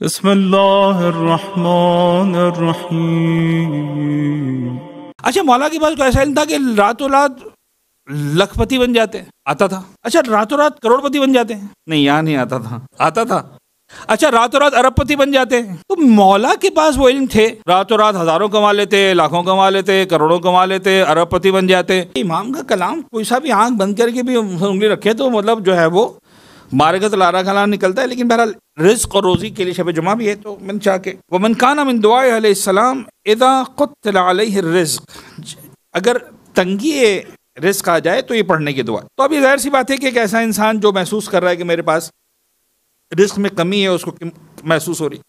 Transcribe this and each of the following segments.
بسم اللہ الرحمن الرحیم۔ اچھا، مولا کے پاس کوئی ایسا علم تھا کہ راتوں رات لکھ پتی بن جاتے ہیں؟ آتا تھا۔ اچھا، راتوں رات کروڑ پتی بن جاتے ہیں؟ نہیں، یہاں نہیں آتا تھا، آتا تھا۔ اچھا، راتوں رات ارب پتی بن جاتے ہیں؟ تو مولا کے پاس وہ علم تھے، راتوں رات ہزاروں کما لیتے، لاکھوں کما لیتے، کروڑوں کما لیتے، ارب پتی بن جاتے۔ امام کا کلام کوئی سا بھی آنکھ بند کر کے بھی انگلی رکھے تو مطلب جو ہے وہ مارکت لارا کلام نکلتا ہے۔ لیکن بہرحال رزق اور روزی کے لیے شب جمعہ بھی ہے، تو من چاہ کے ومن کان من دعاء علیہ السلام اذا قتل علیہ الرزق، اگر تنگی رزق آ جائے تو یہ پڑھنے کی دعا۔ تو اب یہ ظاہر سی بات ہے کہ ایک ایسا انسان جو محسوس کر رہا ہے کہ میرے پاس رزق میں کمی ہے، اس کو محسوس ہو رہی،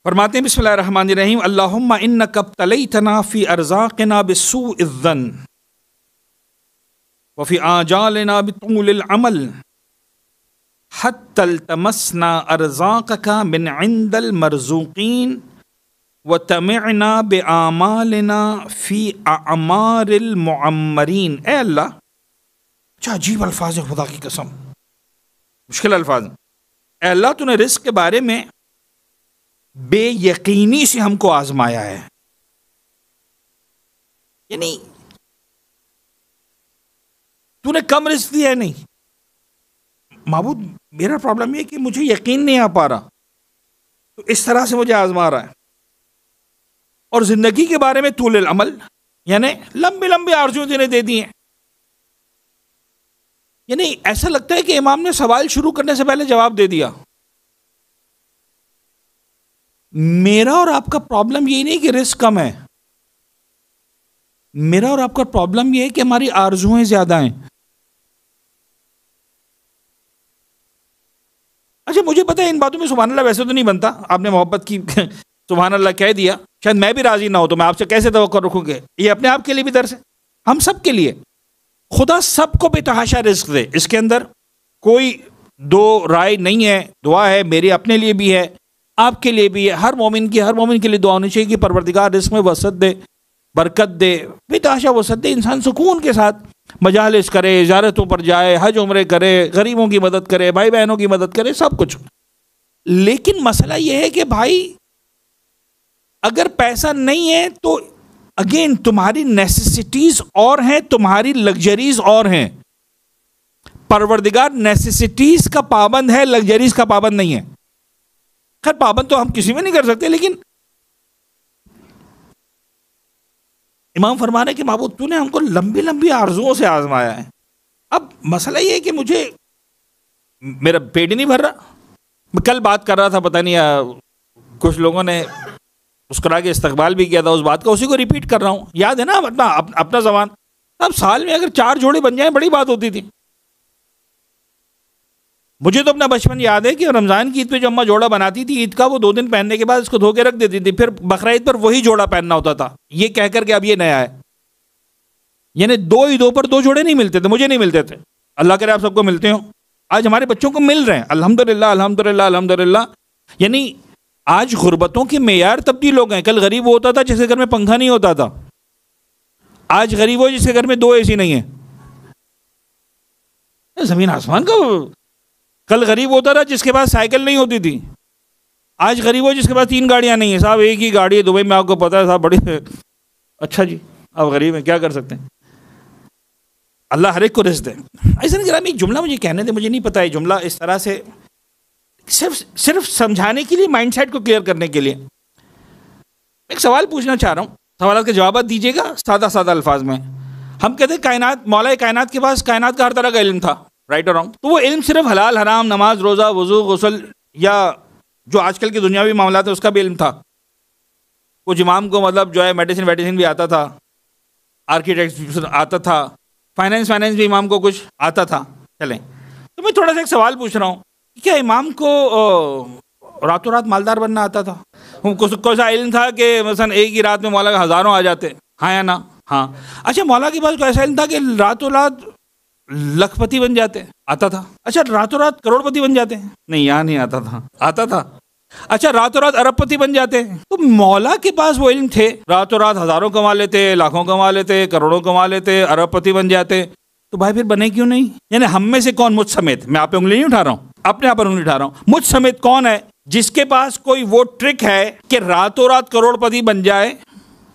فرماتے ہیں بسم اللہ الرحمن الرحیم، اللہم انک ابتلیتنا فی ارزاقنا بسوء الظن وفی آجالنا بطول العمل حتی التمسنا ارزاقک من عند المرزوقین وتمعنا بآمالنا فی اعمار المعمرین۔ اے اللہ، کیا عجیب الفاظ ہے، خدا کی قسم مشکل الفاظ ہیں۔ اے اللہ، تو نے رزق کے بارے میں بے یقینی سے ہم کو آزمایا ہے، یعنی تو نے کم رزق دیا ہے نہیں۔ معبود، میرا پرابلم یہ کہ مجھے یقین نہیں آ پا رہا، تو اس طرح سے مجھے آزما رہا ہے۔ اور زندگی کے بارے میں طول العمل، یعنی لمبی لمبی آرزویں تینے دے دی ہیں۔ یعنی ایسا لگتا ہے کہ امام نے سوال شروع کرنے سے پہلے جواب دے دیا۔ میرا اور آپ کا پرابلم یہی نہیں کہ رزق کم ہے، میرا اور آپ کا پرابلم یہ ہے کہ ہماری آرزویں زیادہ ہیں۔ اچھا، مجھے پتا ہے ان باتوں میں سبحان اللہ ویسے تو نہیں بنتا، آپ نے محبت کی سبحان اللہ کہہ دیا، شاید میں بھی راضی نہ ہو تو میں آپ سے کیسے توقع رکھوں گے؟ یہ اپنے آپ کے لیے بھی درس ہے، ہم سب کے لیے۔ خدا سب کو بے تحاشا رزق دے، اس کے اندر کوئی دو رائے نہیں ہے۔ دعا ہے میری اپنے لیے بھی ہے، آپ کے لیے بھی ہے، ہر مومن کے لیے دعا ہونی چاہیے کہ پروردگار رزق میں وسعت دے، برکت دے، بے تحاشا وسعت دے، انسان سکون کے ساتھ مجالس کرے، زیارتوں پر جائے، حج عمرے کرے، غریبوں کی مدد کرے، بھائی بہنوں کی مدد کرے، سب کچھ۔ لیکن مسئلہ یہ ہے کہ بھائی اگر پیسہ نہیں ہے تو اگین تمہاری نیسیسٹیز اور ہیں، تمہاری لگژریز اور ہیں۔ پروردگار نیسیسٹیز کا پابند ہے، لگژریز کا پابند نہیں ہے۔ خیر پابند تو ہم کسی میں نہیں کر سکتے، لیکن امام فرما رہے کہ معبود تو نے ہم کو لمبی لمبی آرزوؤں سے آزمایا ہے۔ اب مسئلہ یہ ہے کہ مجھے میرا پیٹ ہی نہیں بھر رہا۔ میں کل بات کر رہا تھا، پتہ نہیں کچھ لوگوں نے مسکرا کے استقبال بھی کیا تھا اس بات کا، اسی کو ریپیٹ کر رہا ہوں۔ یاد ہے نا اپنا زبان؟ اب سال میں اگر 4 جوڑے بن جائیں بڑی بات ہوتی تھی۔ مجھے تو اپنا بچپن یاد ہے کہ رمضان کی عید پہ جو اماں جوڑا بناتی تھی عید کا، وہ 2 دن پہننے کے بعد اس کو دھو کے رکھ دیتی تھی، پھر بقرعید پر وہی جوڑا پہننا ہوتا تھا، یہ کہہ کر کے اب یہ نیا ہے۔ یعنی 2 عیدوں پر 2 جوڑے نہیں ملتے تھے، مجھے نہیں ملتے تھے، اللہ کرے آپ سب کو ملتے ہوں۔ آج ہمارے بچوں کو مل رہے ہیں، الحمدللہ الحمدللہ الحمدللہ۔ یعنی آج غربتوں کے معیار تبدیل ہو گئے۔ کل غریب وہ ہوتا تھا جس کے گھر میں پنکھا نہیں ہوتا تھا، آج غریب ہو جس کے گھر میں 2 اے سی نہیں ہیں۔ زمین آسمان کا۔ کل غریب ہوتا تھا جس کے پاس سائیکل نہیں ہوتی تھی، آج غریب ہو جس کے پاس 3 گاڑیاں نہیں ہیں۔ صاحب ایک ہی گاڑی ہے دبئی میں، آپ کو پتا ہے صاحب، بڑی اچھا جی آپ غریب ہیں، کیا کر سکتے ہیں، اللہ ہر ایک کو رزق دے۔ ایسا نہیں ایک جملہ مجھے کہنے دے، مجھے نہیں پتا ہے جملہ اس طرح سے صرف سمجھانے کے لیے، مائنڈ سیٹ کو کلیئر کرنے کے لیے ایک سوال پوچھنا چاہ رہا ہوں، سوالات کے جوابات دیجیے گا سادہ سادہ الفاظ میں۔ ہم کہتے ہیں کائنات، مولا کائنات کے پاس کائنات کا ہر طرح کا علم تھا، رائٹ اور رانگ؟ تو وہ علم صرف حلال حرام، نماز روزہ وضو غسل، یا جو آج کل کے دنیاوی معاملات ہیں اس کا بھی علم تھا؟ کچھ امام کو مطلب جو ہے میڈیسن بھی آتا تھا، آرکیٹیکٹ آتا تھا، فائنینس بھی امام کو کچھ آتا تھا۔ چلیں تو میں تھوڑا سا ایک سوال پوچھ رہا ہوں، کیا امام کو راتوں رات مالدار بننا آتا تھا؟ کوئی سا علم تھا کہ مثلا ایک ہی رات میں مولا کا ہزاروں آ جاتے؟ ہاں یا نا؟ ہاں۔ اچھا، مولا کے پاس کوئی ایسا علم تھا کہ راتوں رات لکھ پتی بن جاتے؟ آتا تھا۔ اچھا، راتوں رات کروڑ پتی بن جاتے ہیں؟ نہیں، یہاں نہیں آتا تھا، آتا تھا۔ اچھا، راتوں رات ارب پتی بن جاتے ہیں؟ تو مولا کے پاس وہ علم تھے، راتوں رات ہزاروں کما لیتے، لاکھوں کما لیتے، کروڑوں کما لیتے، ارب پتی بن جاتے، تو بھائی پھر بنے کیوں نہیں؟ یعنی ہم میں سے کون، مجھ سمیت، میں آپ پہ انگلی نہیں اٹھا رہا ہوں، اپنے آپ پر انگلی اٹھا رہا ہوں، مجھ سمیت کون ہے جس کے پاس کوئی وہ ٹرک ہے کہ راتوں رات کروڑ پتی بن جائے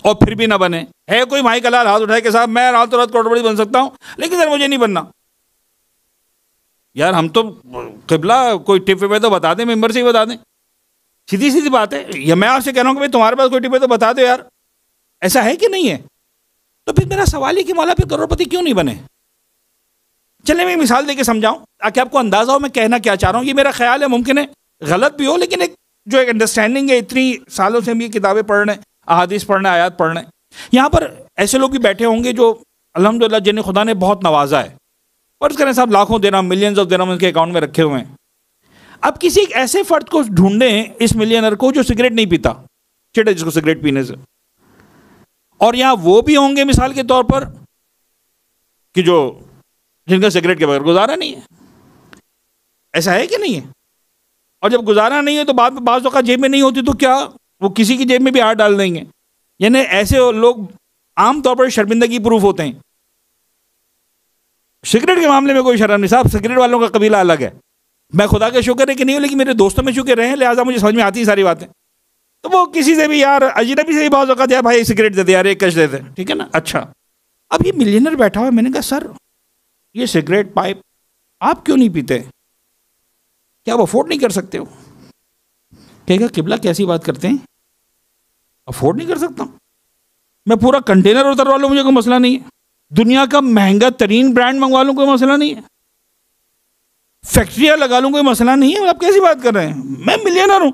اور پھر بھی نہ بنے؟ ہے کوئی مائی کلال ہاتھ اٹھائے کہ صاحب میں راتوں رات کروڑ پتی بن سکتا ہوں لیکن سر مجھے نہیں بننا؟ یار ہم تو قبلہ کوئی ٹپ وے تو بتا دیں، ممبر سے ہی بتا دیں، سیدھی سیدھی بات ہے. یا میں آپ سے کہہ رہا ہوں کہ بھائی تمہارے پاس کوئی ٹپ ہے تو بتا دو یار، ایسا ہے کہ نہیں ہے؟ تو پھر میرا سوال ہے کہ مولا پھر کروڑ پتی کیوں نہیں بنے؟ چلے میں مثال دے کے سمجھاؤں تاکہ آپ کو اندازہ ہو میں کہنا کیا چاہ رہا ہوں. یہ میرا خیال ہے، ممکن ہے غلط بھی ہو، لیکن ایک جو ایک انڈرسٹینڈنگ ہے، اتنی سالوں سے ہم یہ کتابیں پڑھ رہے ہیں، احادیث پڑھ رہے ہیں، آیات پڑھ رہے ہیں. یہاں پر ایسے لوگ بھی بیٹھے ہوں گے جو الحمدللہ جنہیں خدا نے بہت نوازا ہے، فرض کریں صاحب لاکھوں درہم، ملینز آف درہم ان کے اکاؤنٹ میں رکھے ہوئے ہیں. اب کسی ایک ایسے فرد کو ڈھونڈیں اس ملینر کو جو سگریٹ نہیں پیتا، چڑے جس کو سگریٹ پینے سے، اور یہاں وہ بھی ہوں گے مثال کے طور پر کہ جو جن کا سگریٹ کے بغیر گزارا نہیں ہے. ایسا ہے کہ نہیں ہے؟ اور جب گزارا نہیں ہے تو بعض اوقات جیب میں نہیں ہوتی تو کیا وہ کسی کی جیب میں بھی ہاتھ ڈال دیں گے. یعنی ایسے لوگ عام طور پر شرمندگی پروف ہوتے ہیں. سگریٹ کے معاملے میں کوئی شرم نہیں صاحب، سگریٹ والوں کا قبیلہ الگ ہے. میں خدا کا شکر ہے کہ نہیں ہوں، لیکن میرے دوستوں میں چونکہ رہے ہیں لہٰذا مجھے سمجھ میں آتی ساری باتیں. تو وہ کسی سے بھی یار اجنبی سے بھی بعض اوقات یار بھائی سگریٹ دے دے یار، ایک کش دے دے، ٹھیک ہے نا. اچھا اب یہ ملینر بیٹھا ہوا ہے، میں نے کہا سر یہ سگریٹ پائپ آپ کیوں نہیں پیتے؟ کیا آپ افورڈ نہیں کر سکتے ہو؟ کہے گا قبلہ کیسی بات کرتے ہیں، افورڈ نہیں کر سکتا ہوں میں، پورا کنٹینر اتروا لوں مجھے کوئی مسئلہ نہیں ہے، دنیا کا مہنگا ترین برانڈ منگوا لوں کوئی مسئلہ نہیں ہے، فیکٹریاں لگا لوں کوئی مسئلہ نہیں ہے. آپ کیسی بات کر رہے ہیں، میں ملینر ہوں.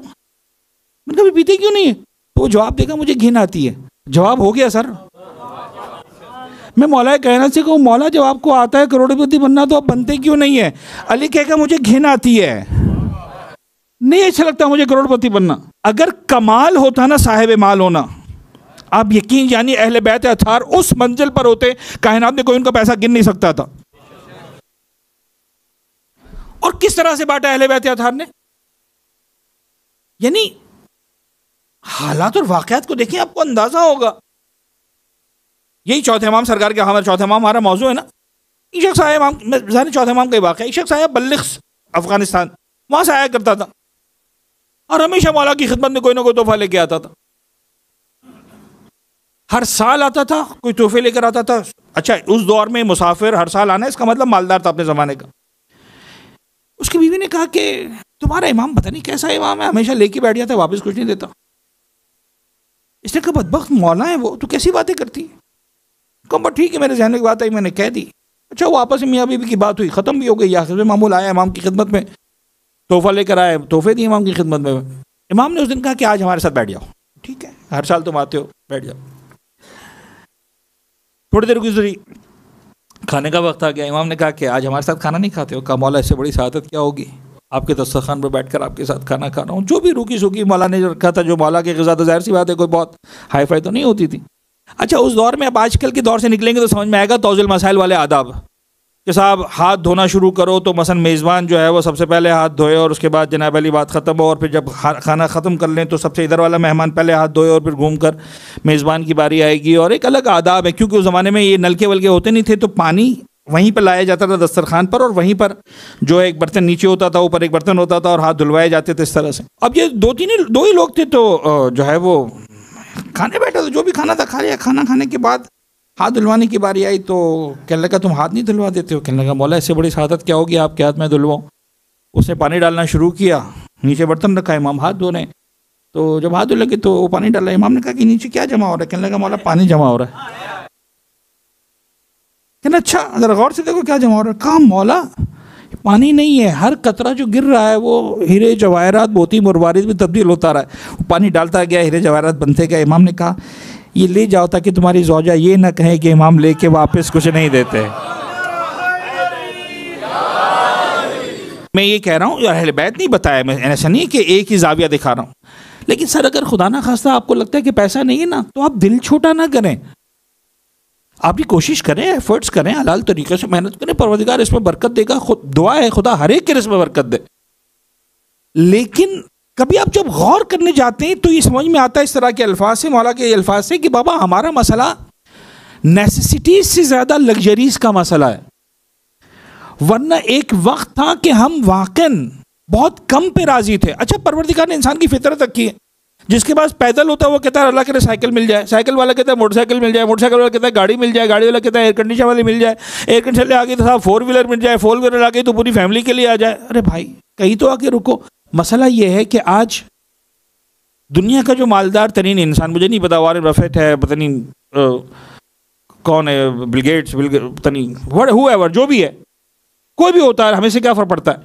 میں نے کہا پیتے کیوں نہیں ہے؟ تو وہ جواب دے گا مجھے گھن آتی ہے. جواب ہو گیا سر. میں مولا کائنات سے کہوں مولا جب آپ کو آتا ہے کروڑ پتی بننا تو آپ بنتے کیوں نہیں ہے؟ علی کہے گا مجھے گھن آتی ہے، نہیں اچھا لگتا مجھے کروڑ پتی بننا. اگر کمال ہوتا نا صاحب مال ہونا، آپ یقین یعنی اہل بیت اطہار اس منزل پر ہوتے کائنات میں کوئی ان کا پیسہ گن نہیں سکتا تھا. اور کس طرح سے بانٹا اہل بیت اطہار نے، یعنی حالات اور واقعات کو دیکھیں آپ کو اندازہ ہوگا. یہی چوتھے امام سرکار کے، ہمارا چوتھے امام ہمارا موضوع ہے نا. ایک شخص آیا امام، چوتھے امام کا ہی واقعہ، ایک شخص آیا بلخ افغانستان، وہاں سے آیا کرتا تھا اور ہمیشہ مولا کی خدمت میں کوئی نہ کوئی تحفہ لے کے آتا تھا. ہر سال آتا تھا کوئی تحفے لے کر آتا تھا. اچھا اس دور میں مسافر ہر سال آنا اس کا مطلب مالدار تھا اپنے زمانے کا. اس کی بیوی نے کہا کہ تمہارا امام پتہ نہیں کیسا امام ہے، ہمیشہ لے کے بیٹھ جاتا ہے واپس کچھ نہیں دیتا. اس نے کہا بدبخت مولا ہے وہ، تو کیسی باتیں کرتی ہے؟ کہا ٹھیک ہے میرے ذہن میں کی بات آئی میں نے کہہ دی. اچھا وہ آپس میں میاں بیوی کی بات ہوئی، ختم بھی ہو گئی. آخر معمول آیا امام کی خدمت میں، تحفہ لے کر آئے، تحفے دیے امام کی خدمت میں. امام نے اس دن کہا کہ آج ہمارے ساتھ بیٹھ جاؤ. ٹھیک ہے ہر سال تم آتے ہو، بیٹھ جاؤ. تھوڑی دیر گزری، کھانے کا وقت آ گیا. امام نے کہا کہ آج ہمارے ساتھ کھانا نہیں کھاتے ہو؟ کہا مولا اس سے بڑی سعادت کیا ہوگی، آپ کے دسترخوان پر بیٹھ کر آپ کے ساتھ کھانا کھا رہا ہوں. جو بھی روکی سوکی مولا نے رکھا تھا، جو مولا کی غذا تو ظاہر سی بات ہے کوئی بہت ہائی فائی تو نہیں ہوتی تھی. اچھا اس دور میں اب آج کل کے دور سے نکلیں گے تو سمجھ میں آئے گا توزیع المسائل والے آداب کہ صاحب ہاتھ دھونا شروع کرو تو مثلا میزبان جو ہے وہ سب سے پہلے ہاتھ دھوئے اور اس کے بعد جناب علی بات ختم ہو، اور پھر جب کھانا ختم کر لیں تو سب سے ادھر والا مہمان پہلے ہاتھ دھوئے اور پھر گھوم کر میزبان کی باری آئے گی. اور ایک الگ آداب ہے کیونکہ اس زمانے میں یہ نلکے ولکے ہوتے نہیں تھے تو پانی وہیں پر لایا جاتا تھا دسترخوان پر، اور وہیں پر جو ایک برتن نیچے ہوتا تھا اوپر ایک برتن ہوتا تھا اور ہاتھ دھلوائے جاتے تھے اس طرح سے. اب یہ دو ہی لوگ تھے تو جو ہے وہ کھانے بیٹھا تھا، جو بھی کھانا تھا کھا لیا. کھانا کھانے کے بعد ہاتھ دھلوانے کی باری آئی تو کہنے لگا تم ہاتھ نہیں دھلوا دیتے ہو؟ کہنے لگا مولا اس سے بڑی سعادت کیا ہوگی آپ کے ہاتھ میں دھلواؤں. اس نے پانی ڈالنا شروع کیا، نیچے برتن رکھا، امام ہاتھ دھو رہے ہیں. تو جب ہاتھ دھلے تو وہ پانی ڈالا. امام نے کہا کہ نیچے کیا جمع ہو رہا ہے؟ کہنے لگا مولا پانی جمع ہو رہا ہے. کہنا اچھا ذرا غور سے دیکھو کیا جمع ہو رہا ہے. کہا مولا پانی نہیں ہے، ہر قطرہ جو گر رہا ہے وہ ہیرے جواہرات موتی مروارید میں تبدیل ہوتا رہا ہے. پانی ڈالتا گیا، ہیرے جواہرات بنتے گئے. امام نے کہا یہ لے جاؤ تاکہ تمہاری زوجہ یہ نہ کہے کہ امام لے کے واپس کچھ نہیں دیتے. میں یہ کہہ رہا ہوں اہل بیت نہیں بتایا، میں ایسا نہیں کہ ایک ہی زاویہ دکھا رہا ہوں. لیکن سر اگر خدا نہ خواستہ آپ کو لگتا ہے کہ پیسہ نہیں ہے نا تو آپ دل چھوٹا نہ کریں، آپ بھی کوشش کریں، ایفرٹس کریں، حلال طریقے سے محنت کریں. پروردگار اس میں برکت دے گا. دعا ہے خدا ہر ایک کے رزق میں برکت دے. لیکن کبھی آپ جب غور کرنے جاتے ہیں تو یہ سمجھ میں آتا ہے اس طرح کے الفاظ سے، مولا کے الفاظ سے، کہ بابا ہمارا مسئلہ نیسیسٹیز سے زیادہ لگژریز کا مسئلہ ہے. ورنہ ایک وقت تھا کہ ہم واقعاً بہت کم پہ راضی تھے. اچھا پروردگار نے انسان کی فطرت رکھی ہے, جس کے پاس پیدل ہوتا ہے وہ کہتا ہے اللہ کے لیے سائیکل مل جائے, سائیکل والا کہتا ہے موٹر سائیکل مل جائے, موٹر سائیکل والا کہتا ہے گاڑی مل جائے, گاڑی والا کہتا ہے ایئر کنڈیشن والی مل جائے, ایئر کنڈیشن آ گئی تو صاحب 4 ویلر مل جائے, 4 ویلر آ گئی تو پوری فیملی کے لیے آ جائے. ارے بھائی کہیں تو آ کے رکو. مسئلہ یہ ہے کہ آج دنیا کا جو مالدار ترین انسان, مجھے نہیں پتا وارن بفیٹ ہے, پتہ نہیں کون ہے, بل گیٹس, پتہ نہیں ہو ایور, جو بھی ہے, کوئی بھی ہوتا ہے, ہمیں سے کیا فرق پڑتا ہے.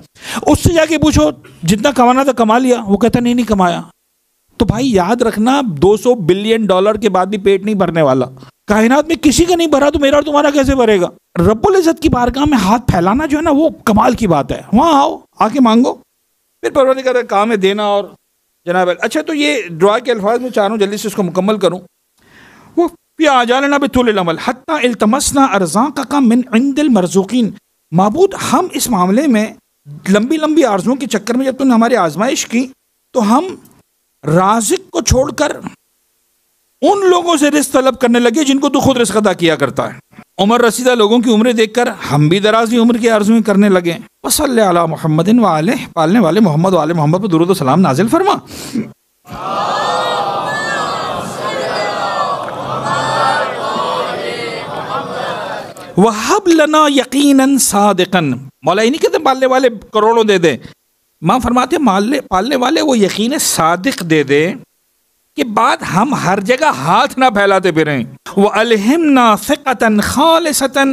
اس سے جا کے پوچھو جتنا کمانا تھا کما لیا, وہ کہتا نہیں کمایا. تو بھائی یاد رکھنا $200 بلین کے بعد بھی پیٹ نہیں بھرنے والا. کائنات میں کسی کا نہیں بھرا تو میرا اور تمہارا کیسے بھرے گا؟ رب العزت کی بارگاہ میں ہاتھ پھیلانا جو ہے نا وہ کمال کی بات ہے. وہاں آؤ, آ کے مانگو, پھر پروردگار کا کام ہے دینا. اور جناب اچھا تو یہ دعا کے الفاظ میں چاہ رہا ہوں جلدی سے اس کو مکمل کروں. وہ فی آجالنا بطول العمل حتی التمسنا ارزاقک من عند المرزوقین. معبود ہم اس معاملے میں لمبی لمبی آرزوؤں کے چکر میں جب تم نے ہماری آزمائش کی تو ہم رازق کو چھوڑ کر ان لوگوں سے رزق طلب کرنے لگے جن کو تو خود رزق عطا کیا کرتا ہے. عمر رسیدہ لوگوں کی عمریں دیکھ کر ہم بھی درازی عمر کی آرزویں کرنے لگے. وصلی علی محمد وآلہ, پالنے والے محمد وآل محمد پر درود و سلام نازل فرما. وَهَبْ لَنَا يَقِينًا صَادِقًا. مولا نہیں کہتے پالنے والے کروڑوں دے دیں, ماں فرماتے پالنے والے وہ یقین صادق دے دے کہ بعد ہم ہر جگہ ہاتھ نہ پھیلاتے پھریں. وَأَلْهِمْنَا ثِقَةً خَالِصَةً,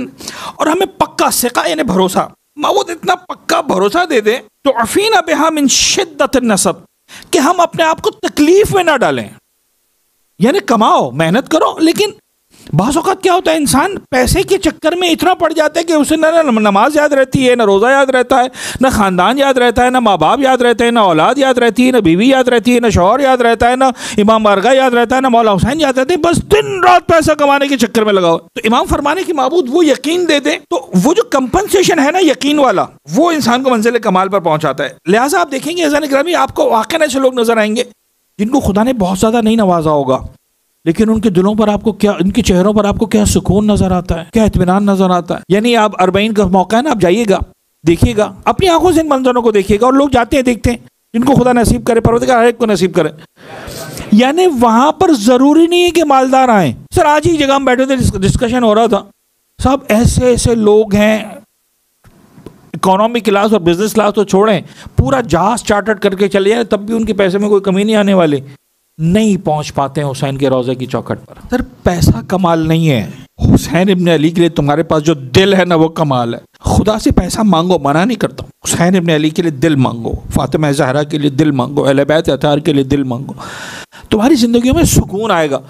اور ہمیں پکا ثقہ یعنی بھروسہ, معبود اتنا پکا بھروسہ دے دے تو عفینا بہا من شدت النصب, کہ ہم اپنے آپ کو تکلیف میں نہ ڈالیں. یعنی کماؤ, محنت کرو, لیکن بعض اوقات کیا ہوتا ہے انسان پیسے کے چکر میں اتنا پڑ جاتا ہے کہ اسے نہ نماز یاد رہتی ہے, نہ روزہ یاد رہتا ہے, نہ خاندان یاد رہتا ہے, نہ ماں باپ یاد رہتے ہیں, نہ اولاد یاد رہتی ہے, نہ بیوی یاد رہتی ہے, نہ شوہر یاد رہتا ہے, نہ امام بارگاہ یاد رہتا ہے, نہ مولا حسین یاد رہتے ہیں. بس دن رات پیسہ کمانے کے چکر میں لگاؤ. تو امام فرمانے کی معبود وہ یقین دے دے تو وہ جو کمپنسیشن ہے نا یقین والا, وہ انسان کو منزل کمال پر پہنچاتا ہے. لہٰذا آپ دیکھیں گے عزیزان گرامی, آپ کو واقعی ایسے لوگ نظر آئیں گے جن کو خدا نے بہت زیادہ نہیں نوازا ہوگا, لیکن ان کے دلوں پر آپ کو کیا, ان کے چہروں پر آپ کو کیا سکون نظر آتا ہے, کیا اطمینان نظر آتا ہے. یعنی آپ 40 کا موقع ہے نا, آپ جائیے گا, دیکھیے گا, اپنی آنکھوں سے ان منظروں کو دیکھیے گا. اور لوگ جاتے ہیں دیکھتے ہیں, جن کو خدا نصیب کرے, پروردگار ہر ایک کو نصیب کرے. یعنی وہاں پر ضروری نہیں ہے کہ مالدار آئیں. سر آج ہی جگہ ہم بیٹھے تھے, ڈسکشن ہو رہا تھا, صاحب ایسے ایسے لوگ ہیں اکانومی کلاس اور بزنس کلاس تو چھوڑیں, پورا جہاز چارٹرڈ کر کے چلے جائیں, تب بھی ان کے پیسے میں کوئی کمی نہیں آنے والی, نہیں پہنچ پاتے ہیں حسین کے روضے کی چوکھٹ پر. سر پیسہ کمال نہیں ہے, حسین ابن علی کے لیے تمہارے پاس جو دل ہے نا وہ کمال ہے. خدا سے پیسہ مانگو, منع نہیں کرتا ہوں, حسین ابن علی کے لیے دل مانگو, فاطمہ زہرا کے لیے دل مانگو, اہل بیت اطہار کے لیے دل مانگو, تمہاری زندگیوں میں سکون آئے گا.